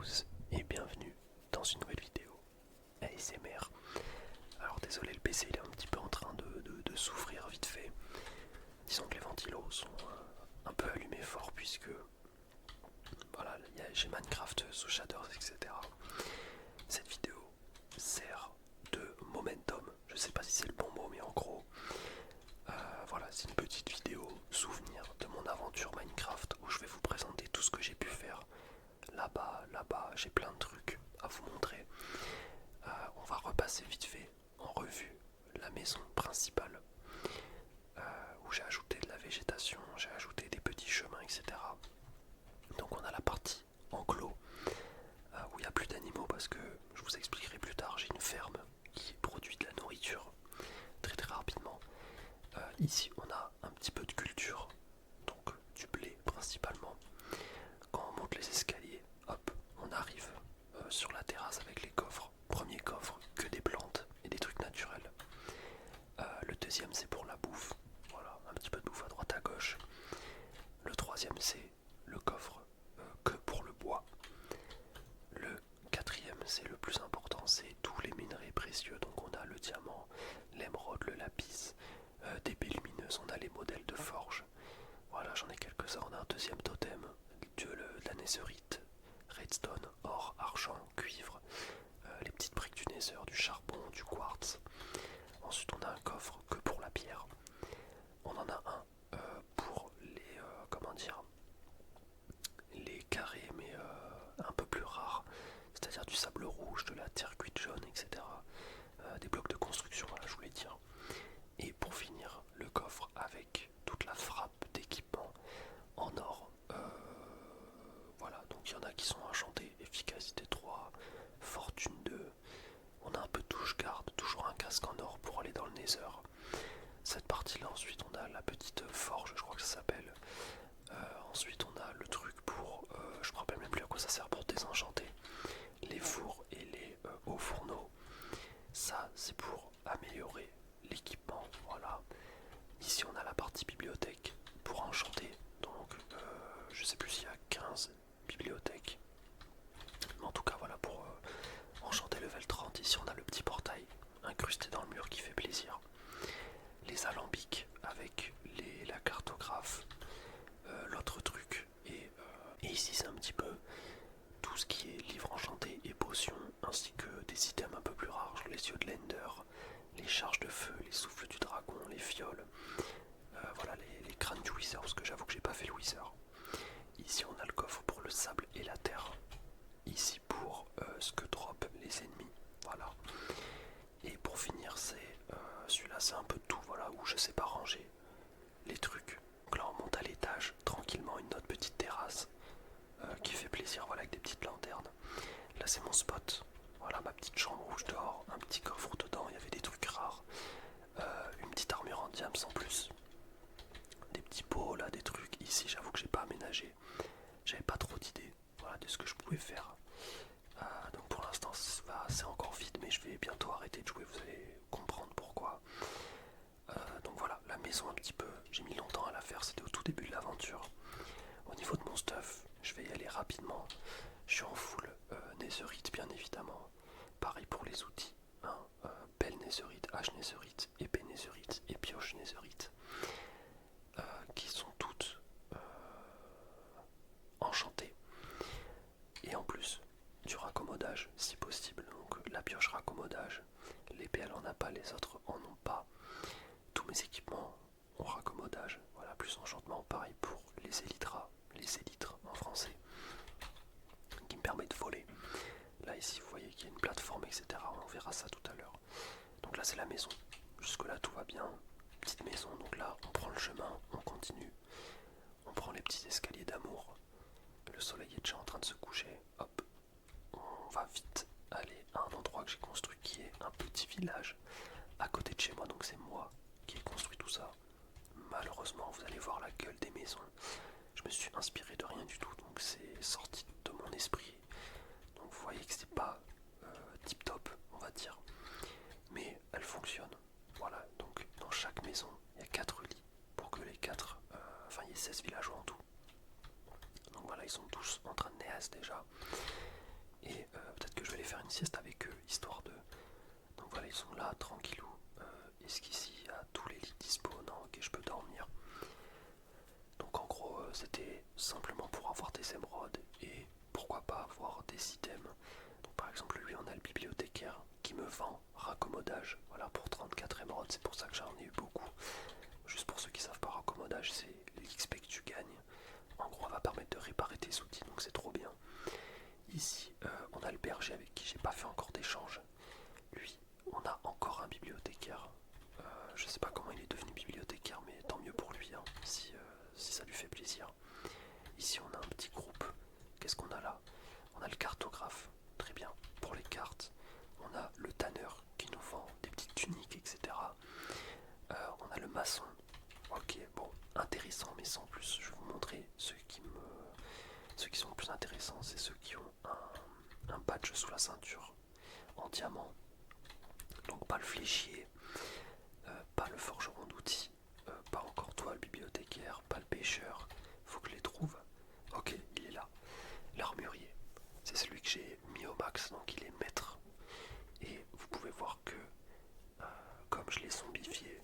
tous et bienvenue dans une nouvelle vidéo ASMR. Alors désolé, le PC il est un petit peu en train de souffrir vite fait. Disons que les ventilos sont un peu allumés fort puisque voilà, j'ai Minecraft sous Shaders, etc. Cette vidéo sert de momentum. Je sais pas si c'est le bon mot, mais en gros, voilà, c'est une petite vidéo souvenir de mon aventure Minecraft où je vais vous présenter tout ce que j'ai pu faire. Là-bas, j'ai plein de trucs à vous montrer. On va repasser vite fait en revue la maison principale où j'ai ajouté de la végétation, j'ai ajouté des petits chemins, etc. Donc on a la partie enclos où il n'y a plus d'animaux parce que je vous expliquerai plus tard, j'ai une ferme qui produit de la nourriture très très rapidement. Ici on a un petit peu de culture, donc du blé principalement. Quand on monte les escaliers, hop, on arrive sur la terrasse avec les coffres. Premier coffre, que des plantes et des trucs naturels. Le deuxième c'est pour la bouffe, voilà, un petit peu de bouffe à droite à gauche. Le troisième c'est le coffre que pour le bois. Le quatrième c'est le plus important, c'est tous les minerais précieux. Donc on a le diamant, l'émeraude, le lapis, des baies lumineuses, on a les modèles de forge. Voilà, j'en ai quelques-uns. On a un deuxième totem, de la netherite, redstone, or, argent, cuivre, les petites briques du nether, du charbon, du quartz. Ensuite on a un coffre que pour la pierre. On en a un pour les comment dire, les carrés mais un peu plus rares, c'est-à-dire du sable rouge, de la terre cuite jaune, etc. Des blocs de construction, voilà, je voulais dire. Et pour finir, le coffre avec toute la frappe d'équipement en or. Voilà, donc il y en a qui sont enchantés, efficacité 3, fortune 2. On a un peu de touche-garde, toujours un casque en or pour aller dans le nether. Cette partie-là, ensuite on a la petite forge, je crois que ça s'appelle. Ensuite on a le truc pour, je me rappelle même plus à quoi ça sert, pour désenchanter les fours et les hauts fourneaux. Ça c'est pour améliorer l'équipement, voilà. Ici on a la partie bibliothèque pour enchanter, donc je sais plus s'il y a 15 bibliothèques. Mais en tout cas voilà, pour enchanter level 30, ici on a le petit portail incrusté dans le mur qui fait plaisir. Les alambics avec la cartographe, l'autre truc, et ici c'est un petit peu tout ce qui est livre enchanté et potions, ainsi que des items un peu plus rares, genre les yeux de l'Ender, les charges de feu, les souffles du dragon, les fioles, voilà les crânes du wither, parce que j'avoue que j'ai pas fait le wither. Ici on a le coffre pour le sable et la terre, ici pour ce que drop les ennemis, voilà. Et pour finir c'est celui-là, c'est un peu tout, voilà, où je sais pas ranger les trucs. Donc là on monte à l'étage tranquillement, une autre petite terrasse qui fait plaisir, voilà, avec des petites lanternes. Là c'est mon spot, voilà, ma petite chambre où je dors, un petit coffre dedans, il y avait des trucs rares, une petite armure en diams en plus, des petits pots là, des trucs. Ici j'avoue que j'ai pas aménagé, j'avais pas trop d'idées, voilà, de ce que je pouvais faire. Donc pour l'instant c'est encore vide, mais je vais bientôt arrêter de jouer, vous allez comprendre pourquoi. Donc voilà, la maison un petit peu, j'ai mis longtemps à la faire, c'était au tout début de l'aventure. Au niveau de mon stuff, je vais y aller rapidement. Je suis en full netherite bien évidemment. Pareil pour les outils, hein, pelle netherite, hache netherite, épée netherite et pioche netherite, qui sont toutes enchantées. Et en plus du raccommodage si possible. Donc la pioche raccommodage, l'épée elle en a pas, les autres en ont pas. Tous mes équipements ont raccommodage, voilà, plus enchantement, pareil pour les élytras, les élytres en français, qui me permet de voler. Là ici vous voyez qu'il y a une plateforme, etc. On verra ça tout à l'heure. Donc là c'est la maison, jusque là tout va bien, petite maison. Donc là on prend le chemin, on continue, on prend les petits escaliers d'amour. Le soleil est déjà en train de se coucher, hop, on va vite aller à un endroit que j'ai construit qui est un petit village à côté de chez moi. Donc c'est moi qui ai construit tout ça. Malheureusement vous allez voir la gueule des maisons, je me suis inspiré de rien du tout, donc c'est sorti de mon esprit. Donc vous voyez que c'est pas tip top on va dire, mais elle fonctionne. Voilà, donc dans chaque maison il y a 4 lits pour que les 4, enfin il y a 16 villageois en tout. Donc voilà, ils sont tous en train de naître déjà. Et peut-être que je vais aller faire une sieste avec eux, histoire de... Donc voilà, ils sont là, tranquillou. Est-ce qu'ici, il y a tous les lits dispo? Non, ok, je peux dormir. Donc en gros, c'était simplement pour avoir des émeraudes et pourquoi pas avoir des items. Donc par exemple, lui, on a le bibliothécaire qui me vend raccommodage, voilà, pour 34 émeraudes. C'est pour ça que j'en ai eu beaucoup. Juste pour ceux qui savent pas, raccommodage, c'est l'XP que tu gagnes. En gros, on va permettre de réparer tes outils, donc c'est trop bien. Ici, on a le berger avec qui j'ai pas fait encore d'échange. Lui, on a encore un bibliothécaire. Je sais pas comment il est devenu bibliothécaire, mais tant mieux pour lui, hein, si ça lui fait plaisir. Ici, on a un petit groupe. Qu'est-ce qu'on a là? On a le cartographe, très bien, pour les cartes. On a le tanneur qui nous vend des petites tuniques, etc. On a le maçon. Ok, bon, intéressant, mais sans plus. Je vais vous montrer ceux qui sont le plus intéressants, c'est ceux qui ont un badge sous la ceinture en diamant. Donc pas le fléchier, pas le forgeron d'outils, pas encore toi le bibliothécaire, pas le pêcheur. Faut que je les trouve. Ok, il est là. L'armurier, c'est celui que j'ai mis au max, donc il est maître. Et vous pouvez voir que comme je l'ai zombifié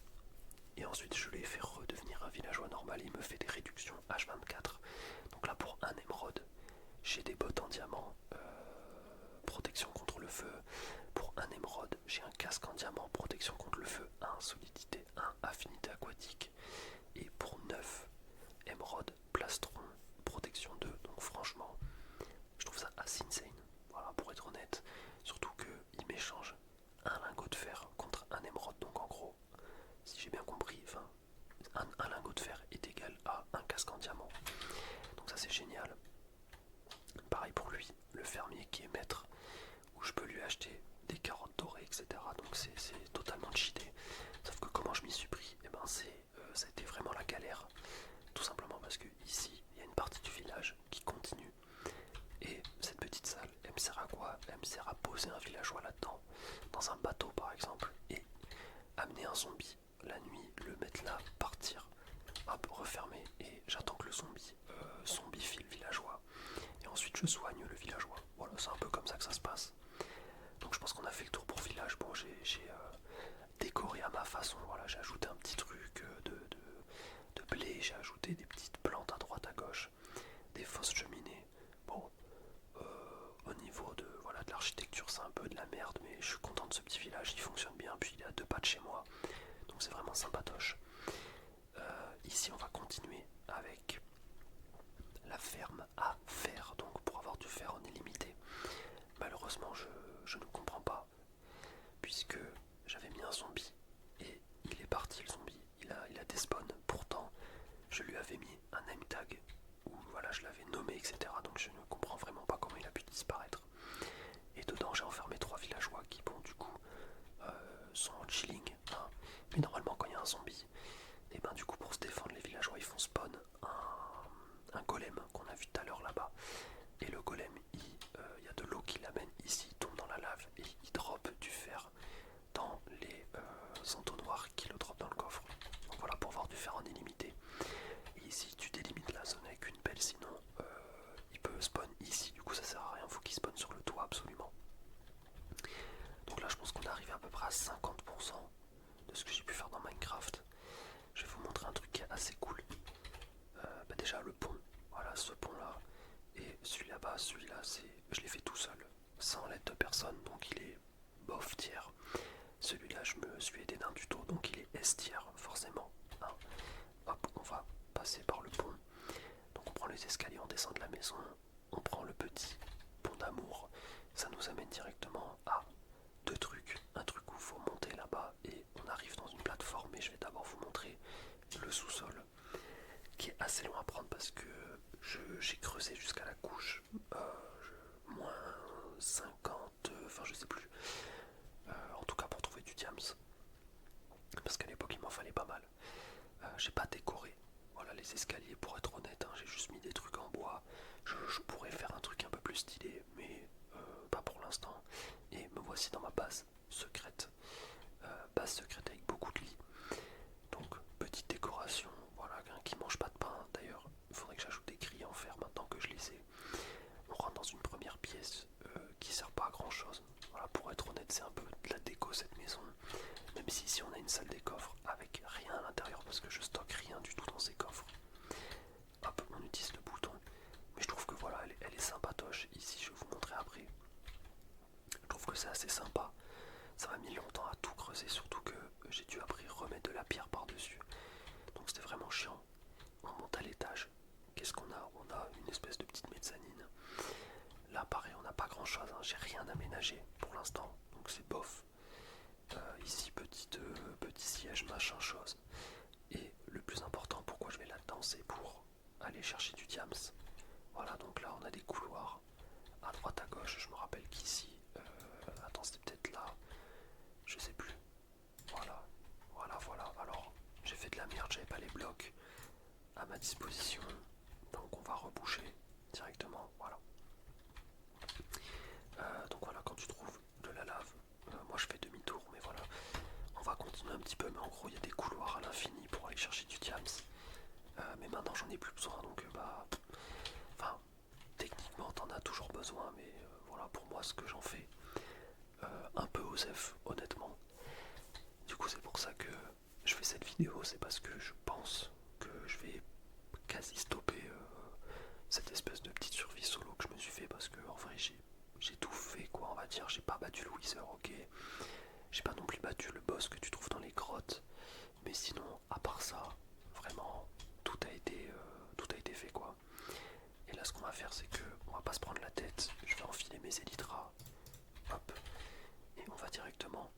et ensuite je l'ai fait redevenir un villageois normal, il me fait des réductions H24. Donc là pour un émeraude, j'ai des bottes en diamant, protection contre le feu. Pour un émeraude, j'ai un casque en diamant, protection contre le feu 1, solidité 1, affinité aquatique. Et pour 9 émeraude, plastron, protection 2. Donc franchement, je trouve ça assez insane, voilà, pour être honnête. Surtout qu'il m'échange un lingot de fer contre un émeraude. Donc en gros, si j'ai bien compris, enfin, un lingot de fer est égal à un casque en diamant. Donc ça c'est génial. Pareil pour lui, le fermier qui est maître, où je peux lui acheter des carottes dorées, etc. Donc c'est totalement cheaté. Sauf que comment je m'y suis pris, et ben ça a été vraiment la galère. Tout simplement parce que ici, il y a une partie du village qui continue. Et cette petite salle, elle me sert à quoi? Elle me sert à poser un villageois là-dedans, dans un bateau par exemple, et amener un zombie la nuit, le mettre là, partir, hop, refermer, et j'attends que le zombifie le villageois. Et ensuite je soigne le villageois. Voilà, c'est un peu comme ça que ça se passe. Donc je pense qu'on a fait le tour pour village. Bon, j'ai décoré à ma façon. Voilà, j'ai ajouté un petit truc de blé, j'ai ajouté des petites plantes à droite à gauche, des fausses cheminées. Bon, au niveau de voilà de l'architecture, c'est un peu de la merde, mais je suis content de ce petit village. Il fonctionne bien. Puis il est à 2 pas de chez moi, donc c'est vraiment sympatoche. Ici, on va continuer avec la ferme à fer. Donc pour avoir du fer en illimité. Malheureusement, je ne comprends pas, puisque j'avais mis un zombie et il est parti le zombie, il a despawn. Pourtant, je lui avais mis un name tag où voilà, je l'avais nommé, etc. Donc je ne comprends vraiment pas comment il a pu disparaître. Et dedans, j'ai enfermé 3 villageois qui, bon, du coup, sont en chilling. Hein. Mais normalement, quand il y a un zombie, et ben du coup, pour se défendre, les villageois ils font spawn un golem qu'on a vu tout à l'heure là-bas. Et le golem, il y a de l'eau qui l'amène ici, il tombe dans la lave et il drop du fer dans les entonnoirs qui le drop dans le coffre. Donc voilà, pour avoir du fer en illimité. Et ici, tu délimites la zone avec une pelle, sinon il peut spawn ici. Du coup, ça sert à rien, faut qu'il spawn sur le toit absolument. Donc là, je pense qu'on est arrivé à peu près à 50% de ce que j'ai pu faire dans Minecraft. Je vais vous montrer un truc qui est assez cool. Déjà, le pont. Voilà, ce pont-là. Et celui là-bas, celui-là, je l'ai fait tout seul, sans l'aide de personne, donc il est bof tiers. Celui-là, je me suis aidé d'un tuto, donc il est S tiers, forcément. Hein. Hop, on va passer par le pont. Donc on prend les escaliers, on descend de la maison, on prend le petit pont d'amour. Ça nous amène directement à 2 trucs. Un truc où il faut monter là-bas et on arrive dans une plateforme, et je vais d'abord vous montrer le sous-sol, qui est assez long à prendre parce que j'ai creusé jusqu'à la couche moins 50, enfin je sais plus, en tout cas pour trouver du diams, parce qu'à l'époque il m'en fallait pas mal. J'ai pas décoré, voilà, les escaliers, pour être honnête, hein, j'ai juste mis des trucs en bois. Je pourrais faire un truc un peu plus stylé, mais pas pour l'instant. Et me voici dans ma base secrète, avec beaucoup de lits. Donc petite décoration, voilà, qui mange pas de pain. D'ailleurs, il faudrait que j'ajoute des grilles en fer maintenant que je les ai. On rentre dans une première pièce c'est un peu de la déco cette maison. Même si ici on a une salle des coffres avec rien à l'intérieur parce que je stocke rien du tout dans ces coffres. Hop, on utilise le bouton. Mais je trouve que voilà, elle est sympatoche. Ici, je vais vous montrer après. Je trouve que c'est assez sympa. Ça m'a mis longtemps à tout creuser, surtout que j'ai dû après remettre de la pierre par-dessus. Donc c'était vraiment chiant. On monte à l'étage. Qu'est-ce qu'on a? On a une espèce de petite mezzanine. Là, pareil, on n'a pas grand-chose. Hein. J'ai rien aménagé pour l'instant. Donc c'est bof. Ici, petit siège, machin, chose. Et le plus important, pourquoi je vais là-dedans, c'est pour aller chercher du diams. Voilà, donc là, on a des couloirs à droite, à gauche. Je me rappelle qu'ici... attends, c'était peut-être là. Je sais plus. Voilà, voilà. Alors, j'ai fait de la merde, j'avais pas les blocs à ma disposition. Donc on va reboucher directement, voilà. Donc voilà, quand tu trouves de la lave, moi je fais demi-tour, mais voilà. On va continuer un petit peu, mais en gros il y a des couloirs à l'infini pour aller chercher du diams. Mais maintenant j'en ai plus besoin, donc enfin, techniquement t'en as toujours besoin, mais voilà pour moi ce que j'en fais. Un peu osef, honnêtement. Du coup c'est pour ça que je fais cette vidéo, c'est parce que je pense que je vais quasi stopper cette espèce de petite survie solo que je me suis fait, parce que en vrai j'ai tout fait quoi, on va dire. J'ai pas battu le Wither, ok, j'ai pas non plus battu le boss que tu trouves dans les grottes, mais sinon à part ça vraiment tout a été fait quoi. Et là ce qu'on va faire c'est que on va pas se prendre la tête, je vais enfiler mes élytras, hop, et on va directement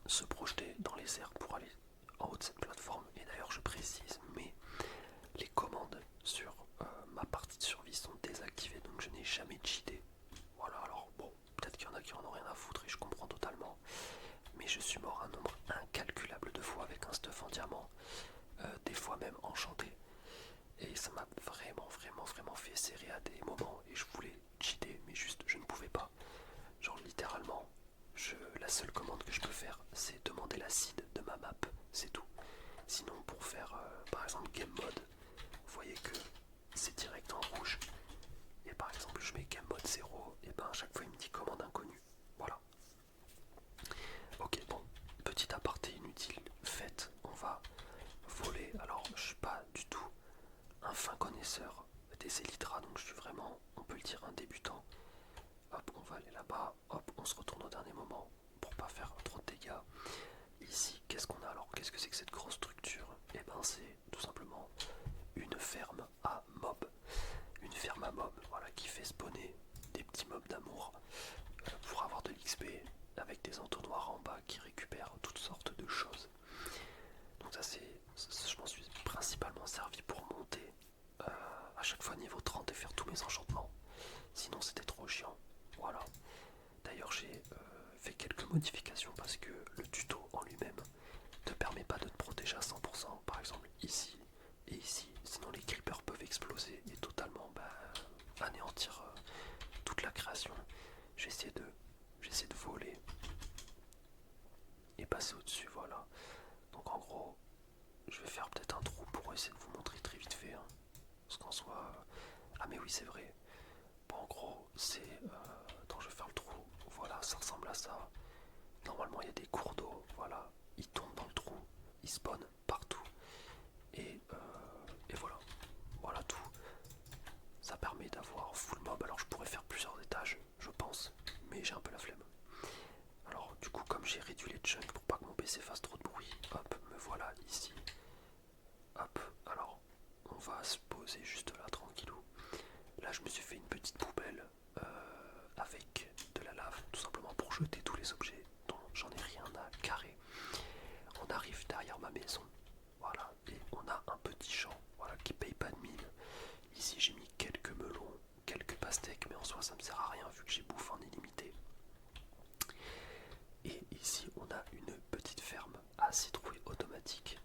se projeter dans les airs pour aller en haut de cette plateforme. Et d'ailleurs je précise, mais les commandes sur ma partie de survie sont désactivées, donc je n'ai jamais cheaté. Voilà, alors bon, peut-être qu'il y en a qui en ont rien à foutre et je comprends totalement, mais je suis mort un nombre incalculable de fois avec un stuff en diamant, des fois même enchanté, et ça m'a vraiment fait serrer à des moments et je voulais cheater, mais juste je ne pouvais pas. Genre littéralement, la seule commande que je peux faire, c'est demander la seed de ma map, c'est tout. Sinon pour faire par exemple game mode, vous voyez que c'est direct en rouge. Et par exemple je mets game mode 0, et ben à chaque fois il me dit commande inconnue. Voilà. Ok, bon, petit aparté inutile fait, on va voler. Alors je suis pas du tout un fin connaisseur des élytras, donc je suis vraiment, on peut le dire, un débutant. Hop, on va aller là-bas, hop, on se retourne au dernier moment pour pas faire trop de dégâts. Ici, qu'est-ce qu'on a alors? Qu'est-ce que c'est que cette grosse structure? Et ben c'est tout simplement une ferme à mobs. Une ferme à mobs, voilà, qui fait spawner des petits mobs d'amour pour avoir de l'XP avec des entonnoirs en bas qui récupèrent toutes sortes de choses. Donc ça je m'en suis principalement servi pour monter à chaque fois niveau 30 et faire tous mes enchantements. Sinon c'était trop chiant. Voilà. D'ailleurs j'ai fait quelques modifications parce que le tuto en lui-même ne permet pas de te protéger à 100%. Par exemple ici et ici. Sinon les creepers peuvent exploser et totalement anéantir toute la création. J'essaie de voler et passer au-dessus, voilà. Donc en gros, je vais faire peut-être un trou pour essayer de vous montrer très vite fait. Hein. Parce qu'en soit... Ah mais oui c'est vrai. Bon en gros, c'est... Attends, je vais faire le trou. Voilà, ça ressemble à ça. Normalement il y a des cours d'eau, voilà. Ils tombent dans le trou, ils spawnent partout. Et voilà. Voilà tout. Ça permet d'avoir full mob. Alors je pourrais faire plusieurs étages, je pense. Mais j'ai un peu la flemme. Alors du coup comme j'ai réduit les chunks pour pas que mon PC fasse trop de bruit, hop, me voilà ici. Hop, alors on va se poser juste là tranquillou. Là je me suis fait une petite poubelle avec de la lave, tout simplement pour jeter tous les objets dont j'en ai rien à carrer. On arrive derrière ma maison, voilà, et on a un petit champ, voilà, qui paye pas de mine. Ici j'ai mis quelques melons, quelques pastèques, mais en soi ça me sert à rien vu que j'ai bouffe en illimité. Et ici on a une petite ferme à citrouille automatique.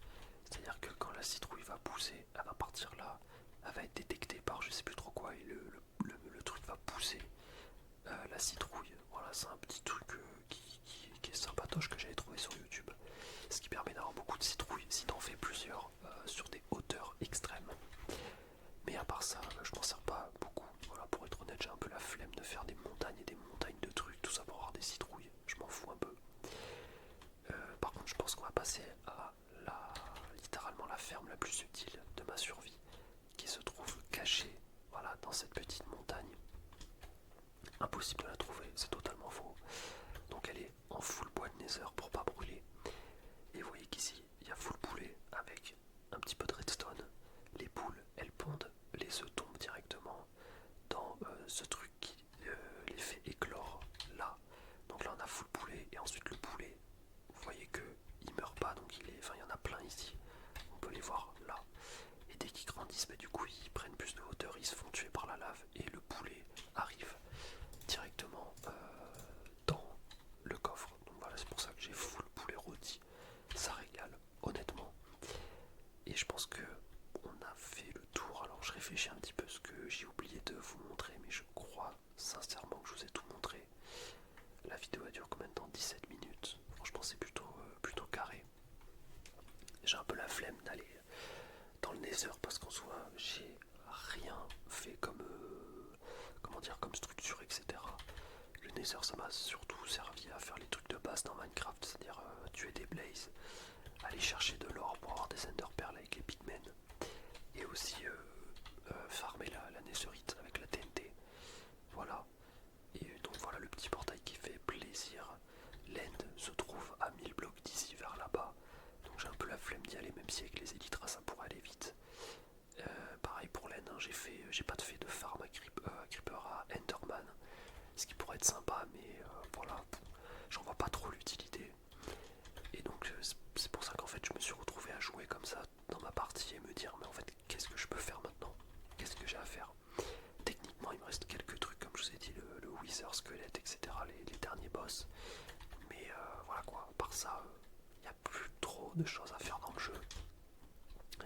C'est-à-dire que quand la citrouille va pousser, elle va partir là, elle va être détectée par je sais plus trop quoi et le truc va pousser la citrouille. Voilà, c'est un petit truc qui est sympatoche que j'avais trouvé sur YouTube. Ce qui permet d'avoir beaucoup de citrouilles si t'en fais plusieurs sur des hauteurs extrêmes. Mais à part ça, je m'en sers pas beaucoup. Voilà, pour être honnête, j'ai un peu la flemme de faire des montagnes et des montagnes de trucs, tout ça pour avoir des citrouilles. pense qu'on va passer à littéralement la ferme la plus utile de ma survie, qui se trouve cachée, voilà, dans cette petite montagne. Impossible de la trouver, c'est totalement faux. Donc elle est en full bois de nether pour pas brûler. Et vous voyez qu'ici, il y a full poulet avec un petit peu de redstone. Les poules, elles pondent, les œufs tombent directement dans ce truc qui les fait éclore là. Donc là on a full poulet et ensuite le poulet, vous voyez que il meurt pas, donc il y en a plein ici. On peut les voir là. Et dès qu'ils grandissent, du coup ils prennent plus de hauteur, ils se font tuer par la lave et le poulet arrive directement dans le coffre. Donc voilà, c'est pour ça que j'ai full poulet rôti. Ça régale, honnêtement. Et je pense que on a fait le tour. Alors je réfléchis un petit peu ce que j'ai oublié de vous montrer, mais je crois sincèrement que je vous ai tout montré. La vidéo a duré combien de temps? 17 minutes. Franchement c'est plutôt carré. J'ai un peu la flemme d'aller dans le nether parce qu'en soi j'ai rien fait comme comme structure, etc. Le nether ça m'a surtout servi à faire les trucs de base dans Minecraft, c'est-à-dire tuer des blazes, aller chercher de l'or pour avoir des ender pearls avec les pigmen, et aussi farmer la netherite avec la TNT. Voilà. Et donc voilà le petit portail qui fait plaisir. L'end se trouve à 1000 blocs d'ici vers là-bas. Donc j'ai un peu la flemme d'y aller, même si avec les élytras ça pourrait aller vite. Pareil pour l'end, hein, j'ai pas fait de farm à creeper à enderman. Ce qui pourrait être sympa, mais voilà, j'en vois pas trop l'utilité. Et donc c'est pour ça qu'en fait je me suis retrouvé à jouer comme ça dans ma partie et me dire mais en fait qu'est-ce que je peux faire maintenant? Qu'est-ce que j'ai à faire? Techniquement il me reste quelques trucs comme je vous ai dit, le wither squelette, etc. Les derniers boss. Mais voilà quoi, à part ça, il n'y a plus trop de choses à faire dans le jeu.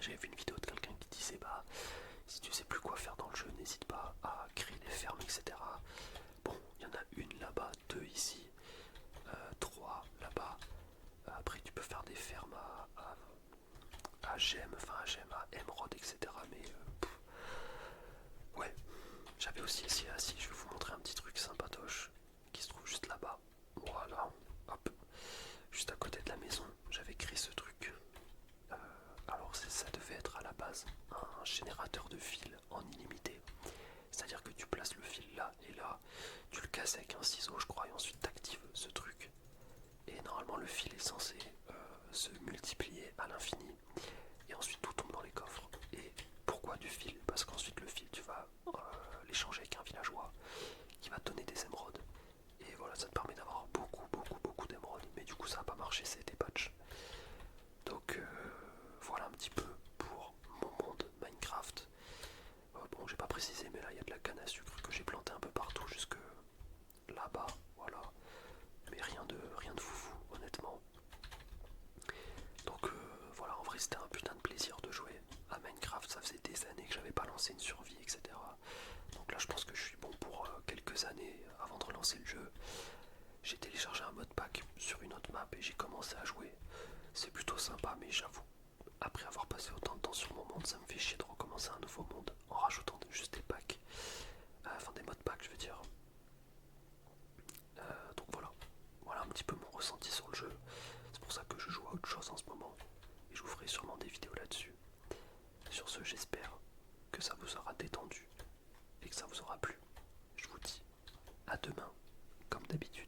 J'avais vu une vidéo de quelqu'un qui disait bah si tu sais plus quoi faire dans le jeu, n'hésite pas à créer des fermes, etc. Bon, il y en a une là-bas, deux ici, trois là-bas. Après tu peux faire des fermes à gemme, à émeraude, etc. Mais ouais, j'avais aussi ici, je vais vous montrer un petit truc sympatoche qui se trouve juste là-bas. Voilà, hop, juste à côté de la maison, j'avais créé ce truc. Alors ça devait être à la base un générateur de fil en illimité. C'est-à-dire que tu places le fil là et là, tu le casses avec un ciseau je crois et ensuite tu actives ce truc. Et normalement le fil est censé se multiplier à l'infini. Et ensuite tout tombe dans les coffres. Et pourquoi du fil? Parce qu'ensuite le fil tu vas l'échanger avec un villageois qui va te donner des émeraudes. Et voilà, ça te permet d'avoir beaucoup d'émeraudes. Mais du coup ça n'a pas marché, c'est des patchs. Donc voilà un petit peu pour mon monde Minecraft. Bon, j'ai pas précisé, mais là il y a de la canne à sucre que j'ai planté un peu partout, jusque là-bas, voilà. Mais rien de foufou, honnêtement. Donc voilà, en vrai c'était un putain de plaisir de jouer à Minecraft. Ça faisait des années que j'avais pas lancé une survie, etc. Donc là je pense que je suis bon pour quelques années avant de relancer le jeu. J'ai téléchargé un modpack sur une autre map et j'ai commencé à jouer. C'est plutôt sympa, mais j'avoue, après avoir passé autant de temps sur mon monde, ça me fait chier de recommencer un nouveau monde en rajoutant juste des packs. Enfin des modpacks je veux dire. Donc voilà un petit peu mon ressenti sur le jeu. C'est pour ça que je joue à autre chose en ce moment. Et je vous ferai sûrement des vidéos là-dessus. Sur ce, j'espère que ça vous aura détendu et que ça vous aura plu. Je vous dis à demain, comme d'habitude.